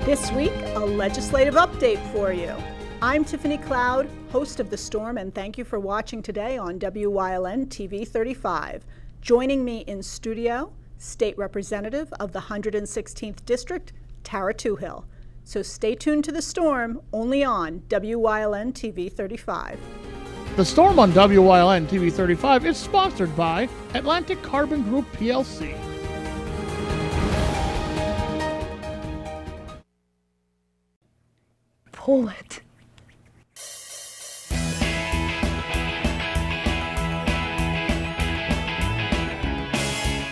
This week, a legislative update for you. I'm Tiffany Cloud, host of The Storm, and thank you for watching today on WYLN TV 35. Joining me in studio, State Representative of the 116th District, Tarah Toohil. So stay tuned to The Storm, only on WYLN TV 35. The Storm on WYLN TV 35 is sponsored by Atlantic Carbon Group PLC. Pull it.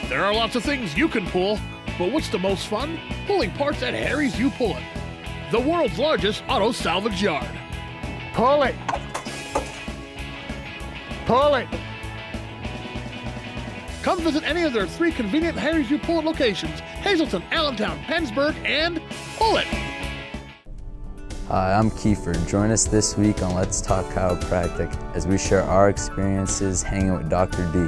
There are lots of things you can pull, but what's the most fun? Pulling parts at Harry's You Pull It, the world's largest auto salvage yard. Pull it. Pull it. Come visit any of their 3 convenient Harry's You Pull It locations: Hazleton, Allentown, Pennsburg, and Pull It. Hi, I'm Kiefer. Join us this week on Let's Talk Chiropractic as we share our experiences hanging with Dr. D.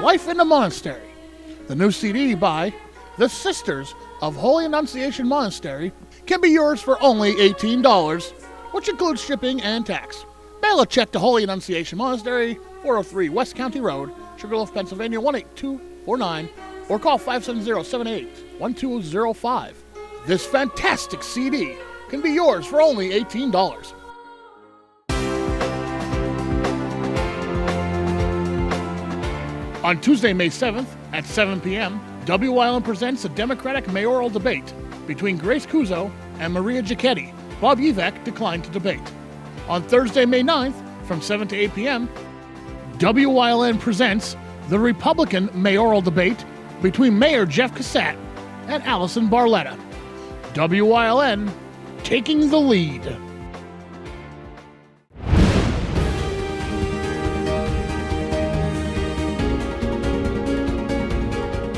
Life in the Monastery, the new CD by the Sisters of Holy Annunciation Monastery, can be yours for only $18, which includes shipping and tax. Mail a check to Holy Annunciation Monastery, 403 West County Road, Sugarloaf, Pennsylvania 18249, or call 570-78-1205. This fantastic CD can be yours for only $18. On Tuesday, May 7th at 7 p.m., WYLN presents a Democratic mayoral debate between Grace Cuso and Maria Giacchetti. Bob Yvek declined to debate. On Thursday, May 9th, from 7 to 8 p.m., WYLN presents the Republican mayoral debate between Mayor Jeff Cassatt and Allison Barletta. WYLN taking the lead.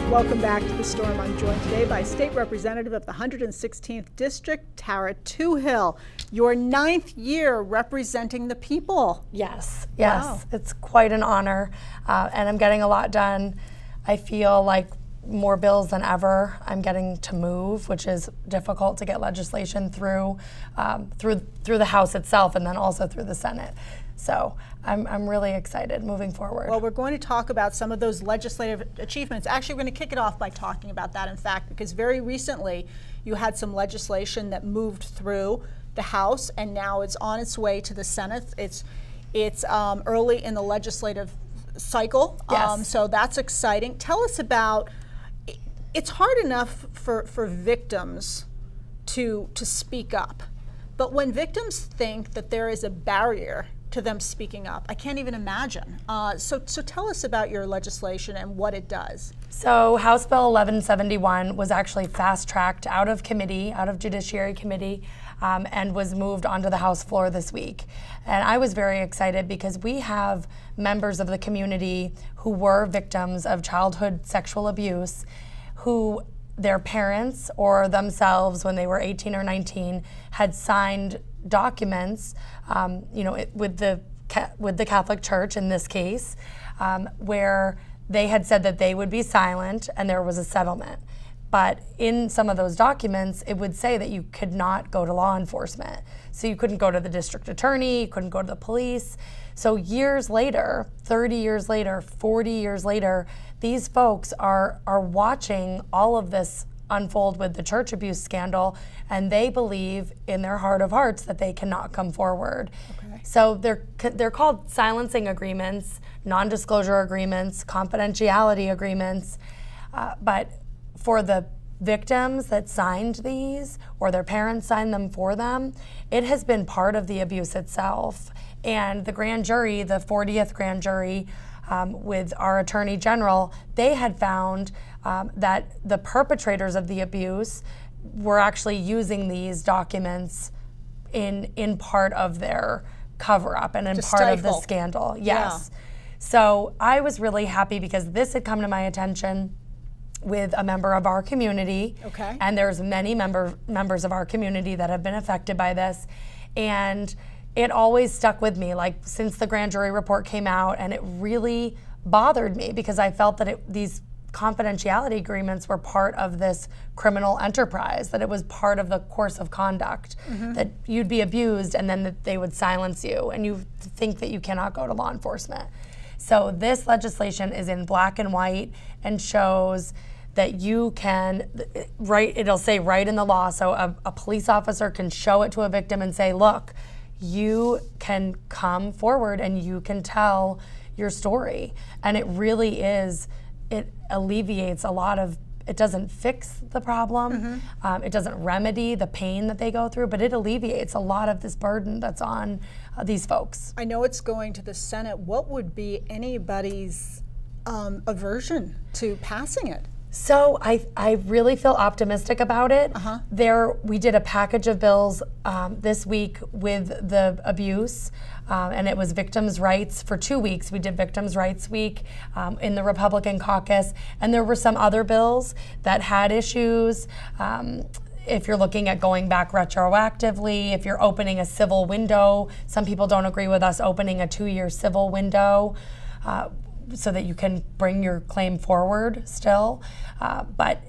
Welcome back to The Storm. I'm joined today by State Representative of the 116th District, Tarah Toohil. Your 9th year representing the people. Yes. Wow. It's quite an honor, and I'm getting a lot done. I feel like more bills than ever. I'm getting to move, which is difficult to get legislation through the House itself, and then also through the Senate. So I'm really excited moving forward. Well, we're going to talk about some of those legislative achievements. Actually, we're going to kick it off by talking about that, in fact, because very recently you had some legislation that moved through the House, and now it's on its way to the Senate. It's early in the legislative cycle, Yes. So that's exciting. Tell us about. It's hard enough for victims to speak up, but when victims think that there is a barrier to them speaking up, I can't even imagine. So tell us about your legislation and what it does. So House Bill 1171 was actually fast-tracked out of committee, out of Judiciary Committee, and was moved onto the House floor this week. And I was very excited because we have members of the community who were victims of childhood sexual abuse, who their parents or themselves, when they were 18 or 19, had signed documents, with the Catholic Church in this case, where they had said that they would be silent and there was a settlement. But in some of those documents, it would say that you could not go to law enforcement. So you couldn't go to the district attorney, you couldn't go to the police. So years later, 30 years later, 40 years later, these folks are watching all of this unfold with the church abuse scandal, and they believe in their heart of hearts that they cannot come forward. Okay. So they're called silencing agreements, non-disclosure agreements, confidentiality agreements, but for the victims that signed these or their parents signed them for them, it has been part of the abuse itself. And the grand jury, the 40th grand jury, with our Attorney General, they had found that the perpetrators of the abuse were actually using these documents in part of their cover-up and in To part of the stifle. scandal. Yes. So I was really happy because this had come to my attention with a member of our community. Okay. And there's many members of our community that have been affected by this. And it always stuck with me, like since the grand jury report came out, and it really bothered me because I felt that these confidentiality agreements were part of this criminal enterprise, that it was part of the course of conduct, that you'd be abused and then that they would silence you and you think that you cannot go to law enforcement. So this legislation is in black and white and shows that you can, it'll say right in the law, so a police officer can show it to a victim and say, look, you can come forward and you can tell your story. And it really is, it alleviates a lot of, it doesn't fix the problem, it doesn't remedy the pain that they go through, but it alleviates a lot of this burden that's on these folks. I know it's going to the Senate. What would be anybody's aversion to passing it? So I really feel optimistic about it. We did a package of bills this week with the abuse, and it was victims' rights for 2 weeks. We did Victims' Rights Week in the Republican caucus, and there were some other bills that had issues. If you're looking at going back retroactively, if you're opening a civil window, some people don't agree with us opening a 2-year civil window. So that you can bring your claim forward still. But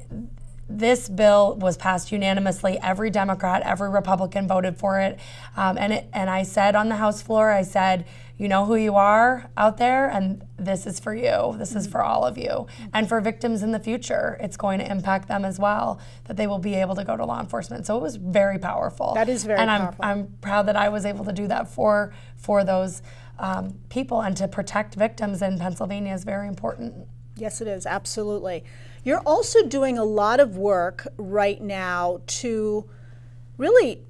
this bill was passed unanimously. Every Democrat, every Republican voted for it. And I said on the House floor, I said, you know who you are out there, and this is for you. This is for all of you. And for victims in the future, it's going to impact them as well, that they will be able to go to law enforcement. So it was very powerful. That is very powerful. I'm proud that I was able to do that for those people, and to protect victims in Pennsylvania is very important. Yes, it is, absolutely. You're also doing a lot of work right now to really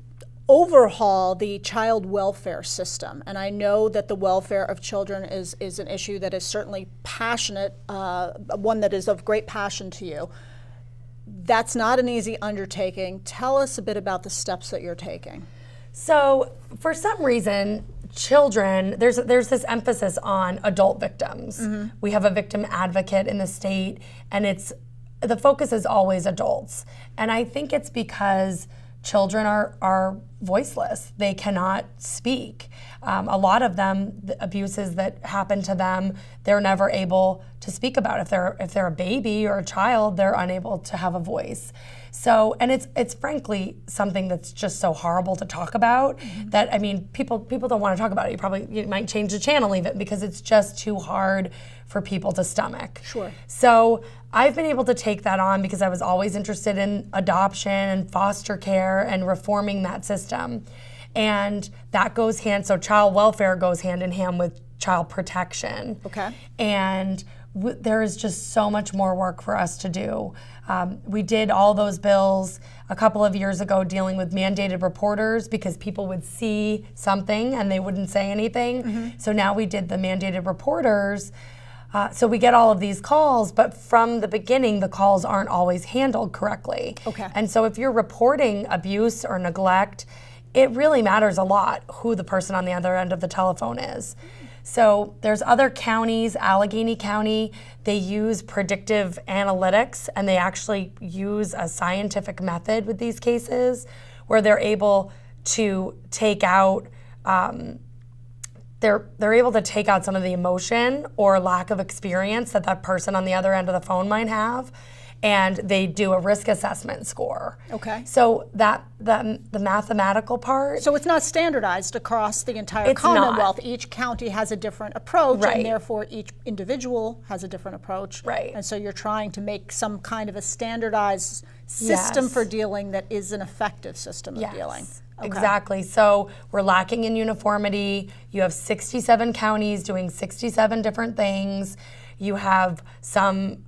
overhaul the child welfare system. And I know that the welfare of children is an issue that is certainly passionate, one that is of great passion to you. That's not an easy undertaking. Tell us a bit about the steps that you're taking. So for some reason, children, there's this emphasis on adult victims. We have a victim advocate in the state, and the focus is always adults. And I think it's because children are voiceless. They cannot speak. A lot of them, the abuses that happen to them, they're never able to speak about. If they're a baby or a child, they're unable to have a voice. So, and it's frankly something that's just so horrible to talk about that, I mean, people don't want to talk about it. You might change the channel even, because it's just too hard for people to stomach. Sure. So I've been able to take that on because I was always interested in adoption and foster care and reforming that system. And that goes so child welfare goes hand in hand with child protection. Okay. And there is just so much more work for us to do. We did all those bills a couple of years ago dealing with mandated reporters because people would see something and they wouldn't say anything. So now we did the mandated reporters. So we get all of these calls, but from the beginning, the calls aren't always handled correctly. Okay. And so if you're reporting abuse or neglect, it really matters a lot who the person on the other end of the telephone is. So there's other counties, Allegheny County, they use predictive analytics, and they actually use a scientific method with these cases where they're able to take out they're able to take out some of the emotion or lack of experience that person on the other end of the phone might have, and they do a risk assessment score. Okay. So the mathematical part. So it's not standardized across the entire It's Commonwealth. not. Each county has a different approach, Right. and therefore each individual has a different approach. Right. And so you're trying to make some kind of a standardized system Yes. for dealing that is an effective system of dealing. Okay. Exactly. So we're lacking in uniformity. You have 67 counties doing 67 different things. You have some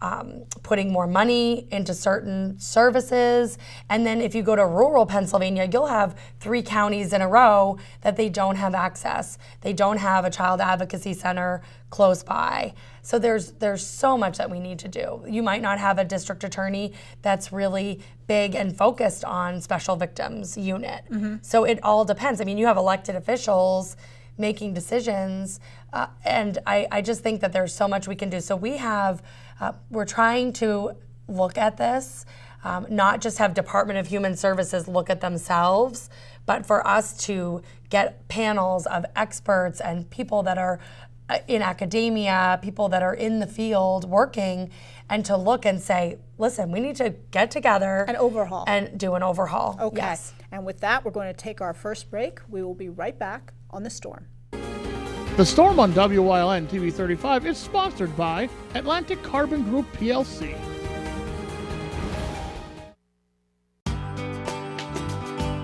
putting more money into certain services. And then if you go to rural Pennsylvania, you'll have 3 counties in a row that they don't have access. They don't have a child advocacy center close by. So there's so much that we need to do. You might not have a district attorney that's really big and focused on special victims unit. So it all depends. I mean, you have elected officials making decisions, and I just think that there's so much we can do. So we're trying to look at this, not just have Department of Human Services look at themselves, but for us to get panels of experts and people that are in academia, people that are in the field working, and to look and say, listen, we need to get together An overhaul. and do an overhaul. Okay. Yes. And with that, we're going to take our first break. We will be right back on The Storm. The Storm on WYLN TV 35 is sponsored by Atlantic Carbon Group PLC.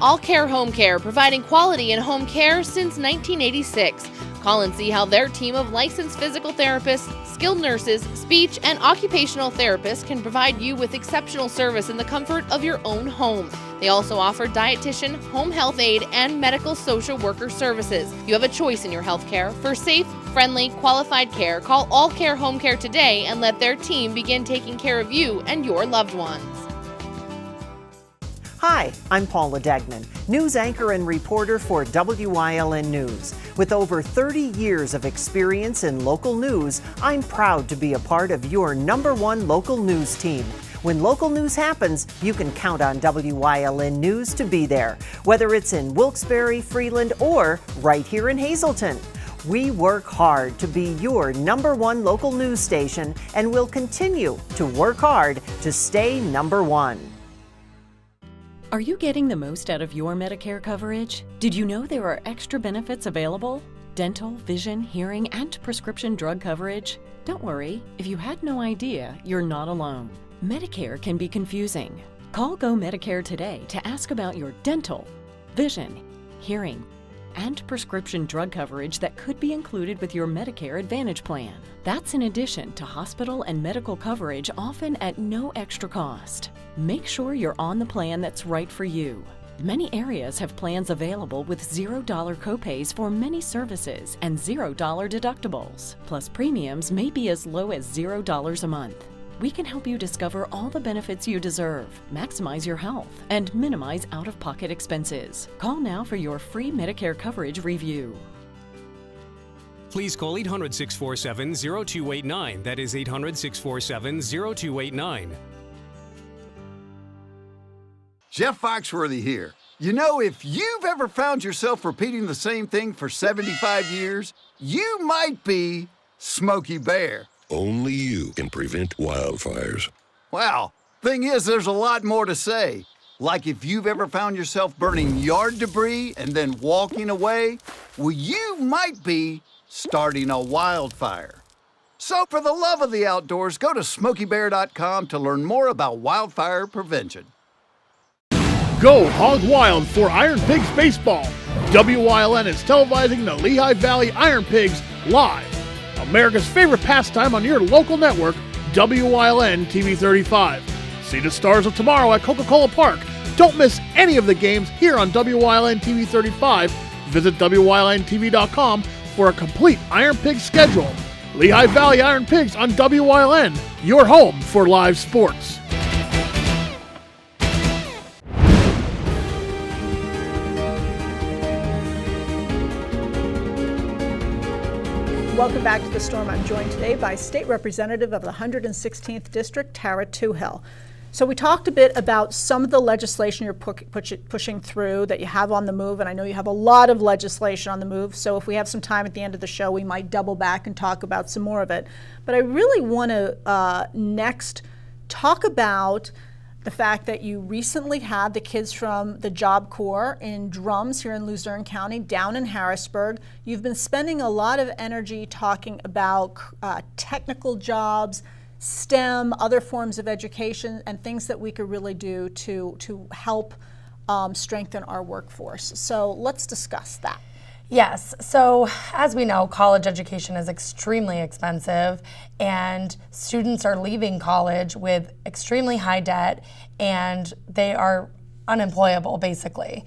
All Care Home Care, providing quality in home care since 1986. Call and see how their team of licensed physical therapists, skilled nurses, speech, and occupational therapists can provide you with exceptional service in the comfort of your own home. They also offer dietitian, home health aide, and medical social worker services. You have a choice in your health care. For safe, friendly, qualified care, call All Care Home Care today and let their team begin taking care of you and your loved ones. Hi, I'm Paula Degnan, news anchor and reporter for WYLN News. With over 30 years of experience in local news, I'm proud to be a part of your #1 local news team. When local news happens, you can count on WYLN News to be there, whether it's in Wilkes-Barre, Freeland, or right here in Hazleton. We work hard to be your #1 local news station, and will continue to work hard to stay #1. Are you getting the most out of your Medicare coverage? Did you know there are extra benefits available? Dental, vision, hearing, and prescription drug coverage? Don't worry, if you had no idea, you're not alone. Medicare can be confusing. Call Go Medicare today to ask about your dental, vision, hearing, and prescription drug coverage that could be included with your Medicare Advantage plan. That's in addition to hospital and medical coverage, often at no extra cost. Make sure you're on the plan that's right for you. Many areas have plans available with $0 copays for many services and $0 deductibles. Plus, premiums may be as low as $0 a month. We can help you discover all the benefits you deserve, maximize your health, and minimize out-of-pocket expenses. Call now for your free Medicare coverage review. Please call 800-647-0289. That is 800-647-0289. Jeff Foxworthy here. You know, if you've ever found yourself repeating the same thing for 75 years, you might be Smokey Bear. Only you can prevent wildfires. Well, thing is, there's a lot more to say. Like if you've ever found yourself burning yard debris and then walking away, well, you might be starting a wildfire. So for the love of the outdoors, go to SmokeyBear.com to learn more about wildfire prevention. Go Hog Wild for Iron Pigs Baseball. WYLN is televising the Lehigh Valley Iron Pigs live. America's favorite pastime on your local network, WYLN TV 35. See the Stars of Tomorrow at Coca-Cola Park. Don't miss any of the games here on WYLN TV 35. Visit WYLNTV.com for a complete Iron Pigs schedule. Lehigh Valley Iron Pigs on WYLN, your home for live sports. Welcome back to The Storm. I'm joined today by State Representative of the 116th District, Tarah Toohil. So we talked a bit about some of the legislation you're pushing through that you have on the move, and I know you have a lot of legislation on the move, so if we have some time at the end of the show, we might double back and talk about some more of it. But I really want to next talk about the fact that you recently had the kids from the Job Corps in Drums here in Luzerne County down in Harrisburg. You've been spending a lot of energy talking about technical jobs, STEM, other forms of education, and things that we could really do to help strengthen our workforce. So let's discuss that. Yes. So as we know, college education is extremely expensive, and students are leaving college with extremely high debt, and they are unemployable, basically.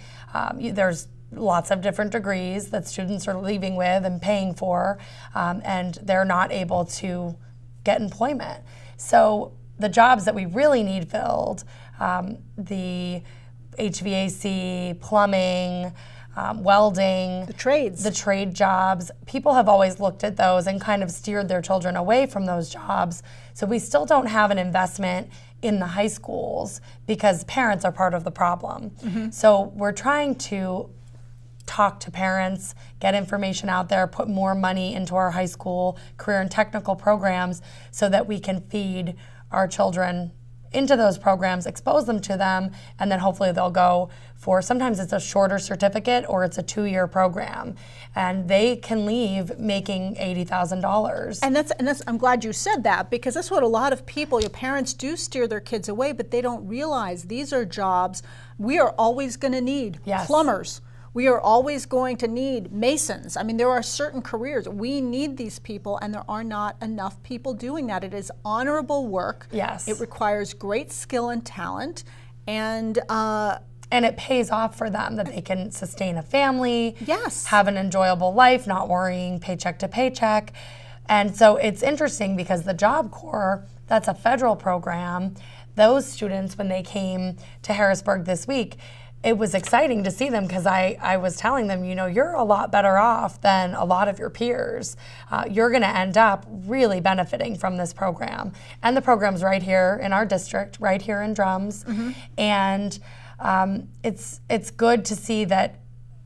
There's lots of different degrees that students are leaving with and paying for, and they're not able to get employment. So the jobs that we really need filled, the HVAC, plumbing, welding, The trades. the trade jobs, people have always looked at those and kind of steered their children away from those jobs. So we still don't have an investment in the high schools because parents are part of the problem. So we're trying to talk to parents, get information out there, put more money into our high school career and technical programs so that we can feed our children into those programs, expose them to them, and then hopefully they'll go for, sometimes it's a shorter certificate or it's a 2-year program, and they can leave making $80,000. And that's I'm glad you said that, because that's what a lot of people, your parents do steer their kids away, but they don't realize these are jobs we are always going to need. Yes. Plumbers. We are always going to need masons. I mean, there are certain careers. We need these people, and there are not enough people doing that. It is honorable work. Yes. It requires great skill and talent, and it pays off for them, that they can sustain a family, yes, have an enjoyable life, not worrying paycheck to paycheck. And so it's interesting because the Job Corps, that's a federal program. Those students, when they came to Harrisburg this week, it was exciting to see them because I was telling them, you know, you're a lot better off than a lot of your peers. You're going to end up really benefiting from this program. And the program's right here in our district, right here in Drums. And it's good to see that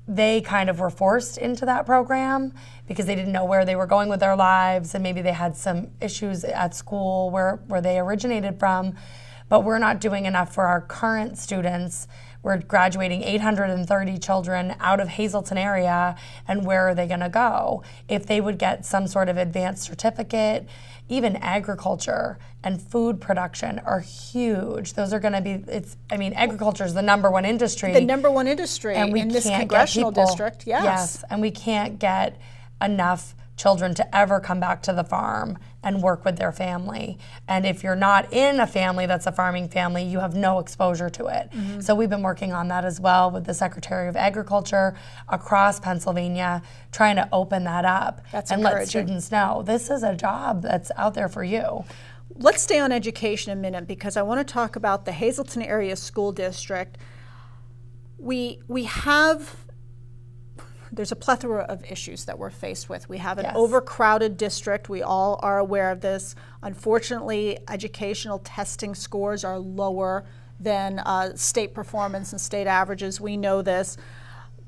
they kind of were forced into that program because they didn't know where they were going with their lives, and maybe they had some issues at school where they originated from. But we're not doing enough for our current students. We're graduating 830 children out of Hazleton area, and where are they going to go? If they would get some sort of advanced certificate, even agriculture and food production are huge. Those are going to be, agriculture is the #1 industry. the #1 industry And we in this can't congressional get people, district. Yes. Yes, and we can't get enough children to ever come back to the farm and work with their family. And if you're not in a family that's a farming family, you have no exposure to it. So we've been working on that as well with the Secretary of Agriculture across Pennsylvania, trying to open that up That's and let encouraging. students know this is a job that's out there for you. Let's stay on education a minute, because I want to talk about the Hazleton Area School District. We have, there's a plethora of issues that we're faced with. We have an Yes. overcrowded district. We all are aware of this. Unfortunately, educational testing scores are lower than state performance and state averages. We know this.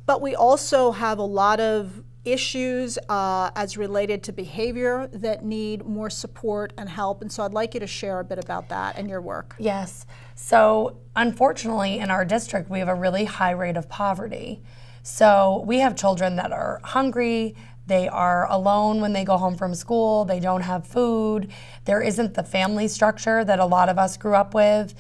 But we also have a lot of issues as related to behavior that need more support and help. And so I'd like you to share a bit about that and your work. Yes. So unfortunately, in our district, we have a really high rate of poverty. So we have children that are hungry, they are alone when they go home from school, they don't have food, there isn't the family structure that a lot of us grew up with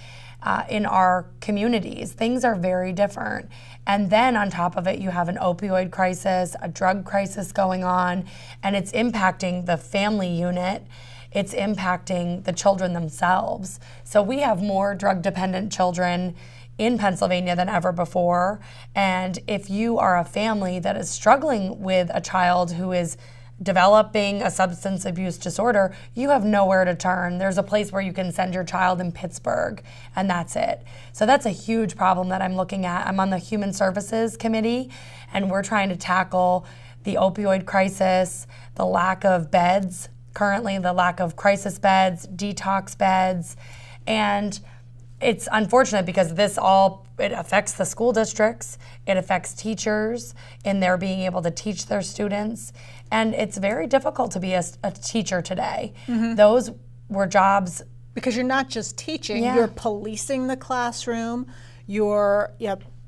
in our communities. Things are very different. And then on top of it, you have an opioid crisis, a drug crisis going on, and it's impacting the family unit. It's impacting the children themselves. So we have more drug-dependent children in Pennsylvania than ever before. And if you are a family that is struggling with a child who is developing a substance abuse disorder, you have nowhere to turn. There's a place where you can send your child in Pittsburgh, and that's it. So that's a huge problem that I'm looking at. I'm on the Human Services Committee, and we're trying to tackle the opioid crisis, the lack of beds, currently the lack of crisis beds, detox beds, and it's unfortunate because it affects the school districts, it affects teachers in their being able to teach their students, and it's very difficult to be a teacher today. Those were jobs. Because you're not just teaching, Yeah. you're policing the classroom, you're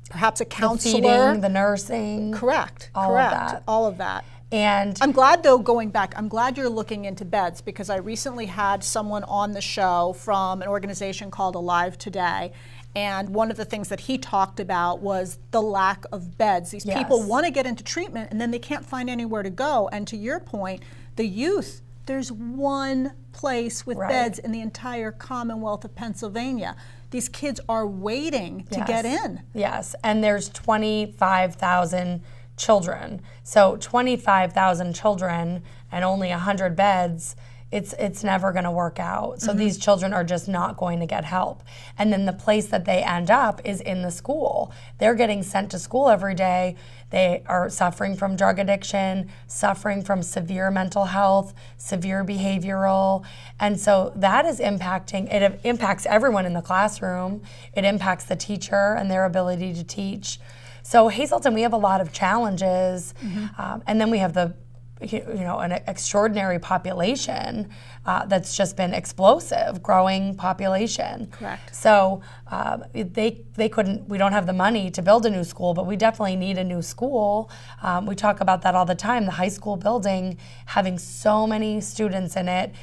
perhaps a The counselor. feeding, the nursing. Correct, all correct, of that. all of that. And I'm glad, though, going back, I'm glad you're looking into beds, because I recently had someone on the show from an organization called Alive Today, And one of the things that he talked about was the lack of beds. These people want to get into treatment and then they can't find anywhere to go. And to your point, the youth, there's one place with beds in the entire Commonwealth of Pennsylvania. These kids are waiting to get in. Yes, and there's 25,000 children. So 25,000 children and only 100 beds, it's never going to work out. So these children are just not going to get help. And then the place that they end up is in the school. They're getting sent to school every day. They are suffering from drug addiction, suffering from severe mental health, severe behavioral. And so that is impacting, it impacts everyone in the classroom. It impacts the teacher and their ability to teach. So Hazleton, we have a lot of challenges. And then we have an extraordinary population that's just been explosive, growing population. Correct. So they couldn't, we don't have the money to build a new school, but we definitely need a new school. We talk about that all the time, the high school building having so many students in it.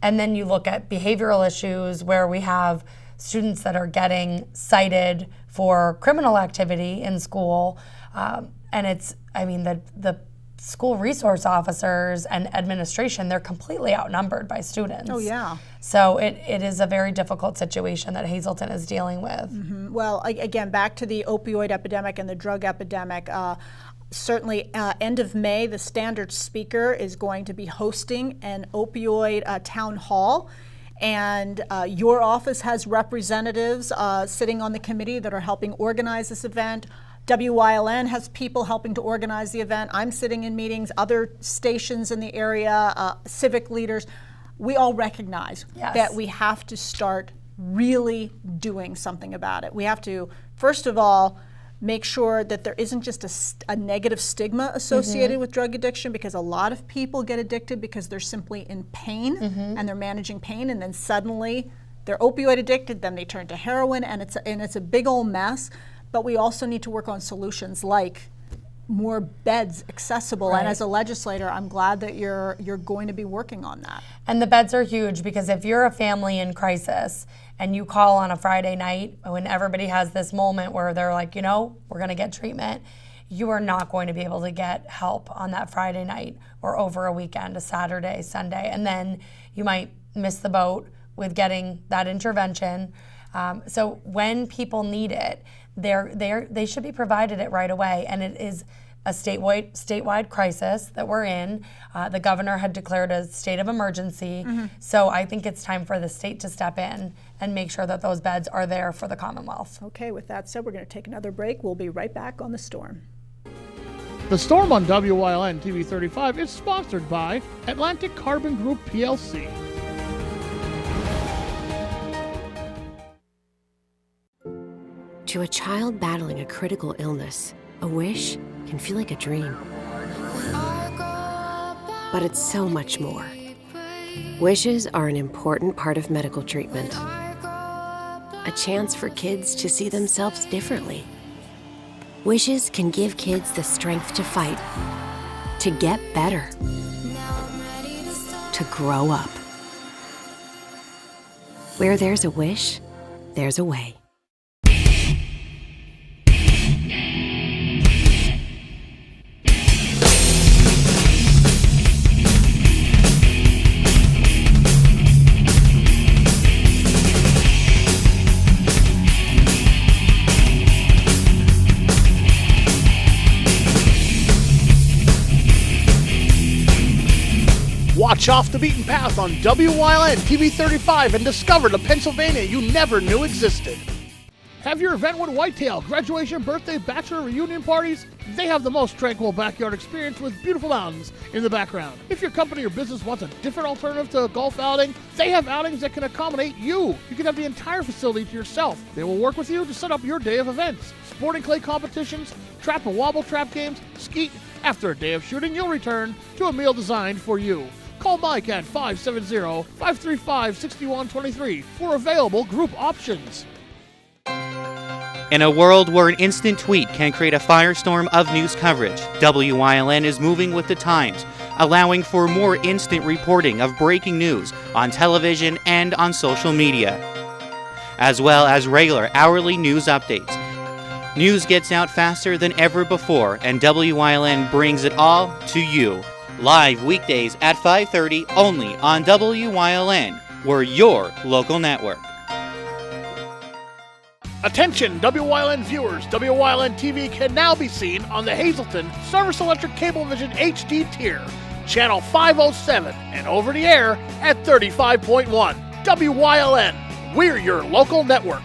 And then you look at behavioral issues where we have students that are getting cited for criminal activity in school. And it's, I mean, the school resource officers and administration, they're completely outnumbered by students. Oh, yeah. So it is a very difficult situation that Hazleton is dealing with. Well, again, back to the opioid epidemic and the drug epidemic, certainly end of May, the Standard Speaker is going to be hosting an opioid town hall. And your office has representatives sitting on the committee that are helping organize this event. WYLN has people helping to organize the event. I'm sitting in meetings, other stations in the area, civic leaders. We all recognize that we have to start really doing something about it. We have to, first of all, make sure that there isn't just a negative stigma associated with drug addiction, because a lot of people get addicted because they're simply in pain and they're managing pain, and then suddenly they're opioid addicted, then they turn to heroin, and it's a big old mess. But we also need to work on solutions like more beds accessible. And as a legislator, I'm glad that you're going to be working on that. And the beds are huge, because if you're a family in crisis and you call on a Friday night when everybody has this moment where they're like, we're going to get treatment, you are not going to be able to get help on that Friday night or over a weekend, a Saturday, Sunday. And then you might miss the boat with getting that intervention. So when people need it, they should be provided it right away. And it is a statewide crisis that we're in. The governor had declared a state of emergency. So I think it's time for the state to step in and make sure that those beds are there for the Commonwealth. Okay, with that said, we're going to take another break. We'll be right back on The Storm. The Storm on WYLN TV 35 is sponsored by Atlantic Carbon Group PLC. To a child battling a critical illness, a wish can feel like a dream. But it's so much more. Wishes are an important part of medical treatment. A chance for kids to see themselves differently. Wishes can give kids the strength to fight, to get better, to grow up. Where there's a wish, there's a way. Watch Off the Beaten Path on WYLN TV 35 and discover the Pennsylvania you never knew existed. Have your event with Whitetail, graduation, birthday, bachelor, reunion parties? They have the most tranquil backyard experience with beautiful mountains in the background. If your company or business wants a different alternative to a golf outing, they have outings that can accommodate you. You can have the entire facility to yourself. They will work with you to set up your day of events. Sporting clay competitions, trap and wobble trap games, skeet. After a day of shooting, you'll return to a meal designed for you. Call Mike at 570-535-6123 for available group options. In a world where an instant tweet can create a firestorm of news coverage, WYLN is moving with the times, allowing for more instant reporting of breaking news on television and on social media. as well as regular hourly news updates. News gets out faster than ever before, and WYLN brings it all to you. Live weekdays at 5:30 only on WYLN. We're your local network. Attention WYLN viewers, WYLN TV can now be seen on the Hazleton Service Electric Cablevision HD tier, channel 507, and over the air at 35.1. WYLN, we're your local network.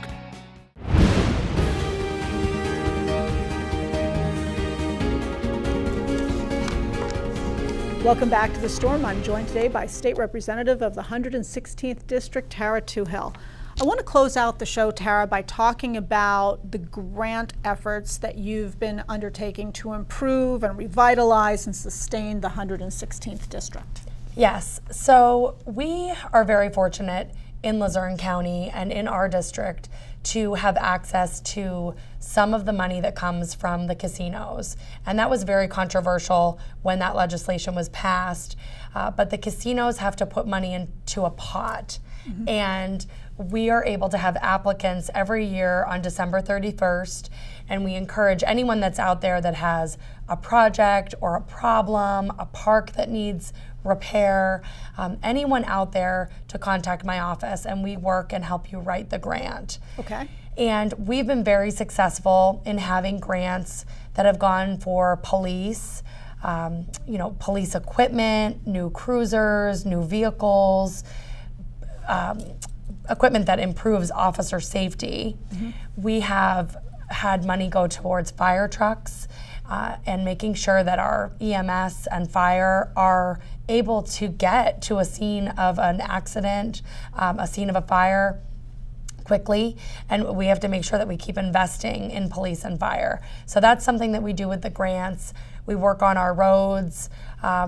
Welcome back to The Storm. I'm joined today by State Representative of the 116th District, Tarah Toohil. I want to close out the show, Tarah, by talking about the grant efforts that you've been undertaking to improve and revitalize and sustain the 116th District. Yes, so we are very fortunate in Luzerne County and in our district to have access to some of the money that comes from the casinos. And that was very controversial when that legislation was passed. But the casinos have to put money into a pot. Mm-hmm. And we are able to have applicants every year on December 31st. And we encourage anyone that's out there that has a project or a problem, a park that needs repair, anyone out there to contact my office, and we work and help you write the grant. Okay. And we've been very successful in having grants that have gone for police, police equipment, new cruisers, new vehicles, equipment that improves officer safety. Mm-hmm. We have had money go towards fire trucks and making sure that our EMS and fire are able to get to a scene of an accident, a scene of a fire quickly, and we have to make sure that we keep investing in police and fire. So that's something that we do with the grants. We work on our roads.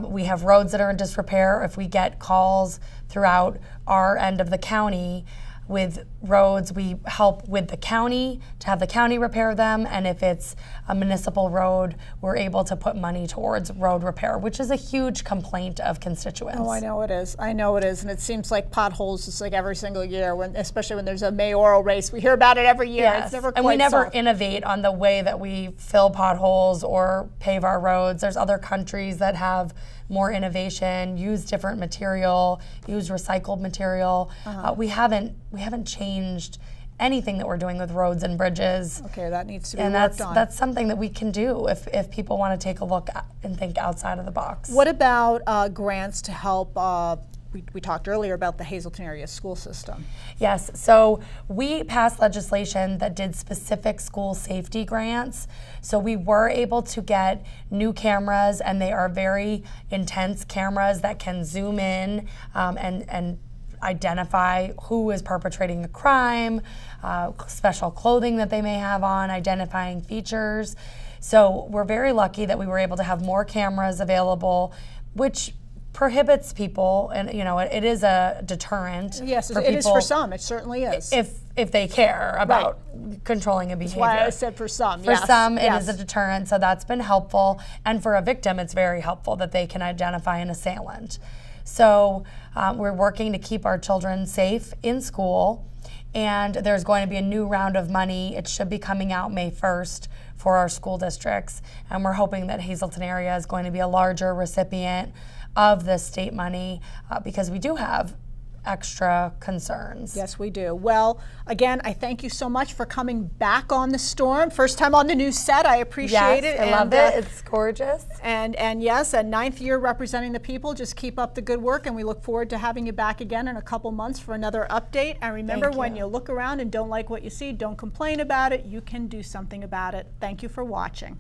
We have roads that are in disrepair. If we get calls throughout our end of the county with roads, we help with the county to have the county repair them, and if it's a municipal road, we're able to put money towards road repair, which is a huge complaint of constituents. Oh, I know it is. I know it is, and it seems like potholes is like every single year, especially when there's a mayoral race. We hear about it every year. Yes. It's never quite and we never solved. innovate on the way that we fill potholes or pave our roads. There's other countries that have more innovation, use different material, use recycled material. We haven't changed anything that we're doing with roads and bridges. Okay, that needs to be and worked on. That's something that we can do if people want to take a look and think outside of the box. What about grants to help? We talked earlier about the Hazleton area school system. Yes, so we passed legislation that did specific school safety grants. So we were able to get new cameras, and they are very intense cameras that can zoom in and identify who is perpetrating a crime, special clothing that they may have on, identifying features. So we're very lucky that we were able to have more cameras available, which prohibits people, and it is a deterrent. Yes, for it people, is for some. It certainly is. If they care about controlling a behavior. That's why I said for some. For some, it is a deterrent, so that's been helpful. And for a victim, it's very helpful that they can identify an assailant. So we're working to keep our children safe in school, and there's going to be a new round of money. It should be coming out May 1st for our school districts, and we're hoping that Hazleton area is going to be a larger recipient of this state money because we do have extra concerns. Yes, we do. Well, again, I thank you so much for coming back on The Storm. First time on the new set. I appreciate it. I love it. It's gorgeous. And yes, a 9th year representing the people. Just keep up the good work, and we look forward to having you back again in a couple months for another update. And remember, when you look around and don't like what you see, don't complain about it. You can do something about it. Thank you for watching.